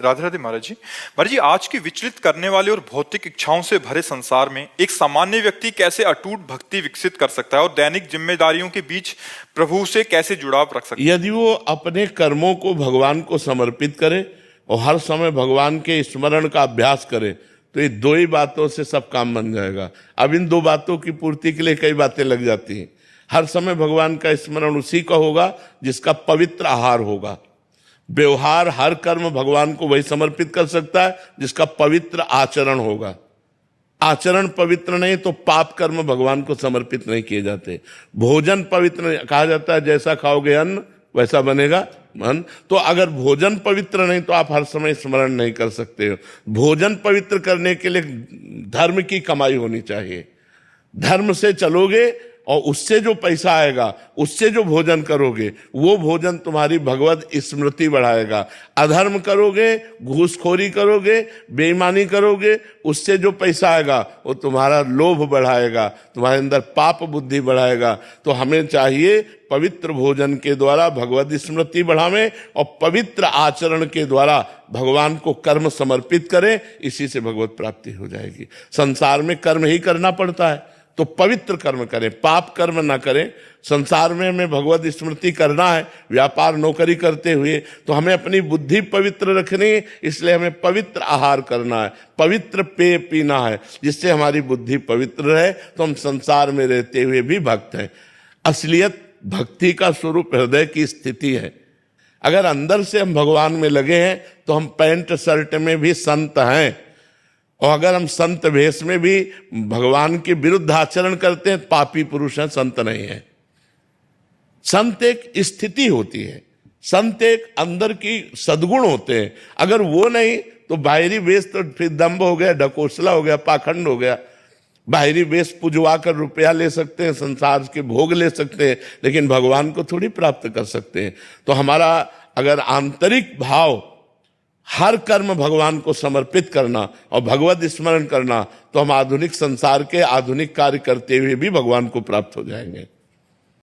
राधे राधे महाराज जी। महाराज जी, आज की विचलित करने वाले और भौतिक इच्छाओं से भरे संसार में एक सामान्य व्यक्ति कैसे अटूट भक्ति विकसित कर सकता है और दैनिक जिम्मेदारियों के बीच प्रभु से कैसे जुड़ाव रख सकता है? यदि वो अपने कर्मों को भगवान को समर्पित करे और हर समय भगवान के स्मरण का अभ्यास करे तो ये दो ही बातों से सब काम बन जाएगा। अब इन दो बातों की पूर्ति के लिए कई बातें लग जाती हैं। हर समय भगवान का स्मरण उसी का होगा जिसका पवित्र आहार होगा। व्यवहार हर कर्म भगवान को वही समर्पित कर सकता है जिसका पवित्र आचरण होगा। आचरण पवित्र नहीं तो पाप कर्म भगवान को समर्पित नहीं किए जाते। भोजन पवित्र नहीं, कहा जाता है जैसा खाओगे अन्न वैसा बनेगा मन। तो अगर भोजन पवित्र नहीं तो आप हर समय स्मरण नहीं कर सकते हो। भोजन पवित्र करने के लिए धर्म की कमाई होनी चाहिए। धर्म से चलोगे और उससे जो पैसा आएगा, उससे जो भोजन करोगे, वो भोजन तुम्हारी भगवत स्मृति बढ़ाएगा। अधर्म करोगे, घूसखोरी करोगे, बेईमानी करोगे, उससे जो पैसा आएगा वो तुम्हारा लोभ बढ़ाएगा, तुम्हारे अंदर पाप बुद्धि बढ़ाएगा। तो हमें चाहिए पवित्र भोजन के द्वारा भगवत स्मृति बढ़ावें और पवित्र आचरण के द्वारा भगवान को कर्म समर्पित करें। इसी से भगवत प्राप्ति हो जाएगी। संसार में कर्म ही करना पड़ता है तो पवित्र कर्म करें, पाप कर्म ना करें। संसार में हमें भगवत स्मृति करना है, व्यापार नौकरी करते हुए, तो हमें अपनी बुद्धि पवित्र रखनी है। इसलिए हमें पवित्र आहार करना है, पवित्र पेय पीना है, जिससे हमारी बुद्धि पवित्र रहे। तो हम संसार में रहते हुए भी भक्त हैं। असलियत भक्ति का स्वरूप हृदय की स्थिति है। अगर अंदर से हम भगवान में लगे हैं तो हम पैंट शर्ट में भी संत हैं, और अगर हम संत वेश में भी भगवान के विरुद्ध आचरण करते हैं पापी पुरुष हैं, संत नहीं है। संत एक स्थिति होती है, संत एक अंदर की सद्गुण होते हैं। अगर वो नहीं तो बाहरी वेश तो फिर दंभ हो गया, ढकोसला हो गया, पाखंड हो गया। बाहरी वेश पुजवा कर रुपया ले सकते हैं, संसार के भोग ले सकते हैं, लेकिन भगवान को थोड़ी प्राप्त कर सकते हैं। तो हमारा अगर आंतरिक भाव हर कर्म भगवान को समर्पित करना और भगवत स्मरण करना, तो हम आधुनिक संसार के आधुनिक कार्य करते हुए भी भगवान को प्राप्त हो जाएंगे।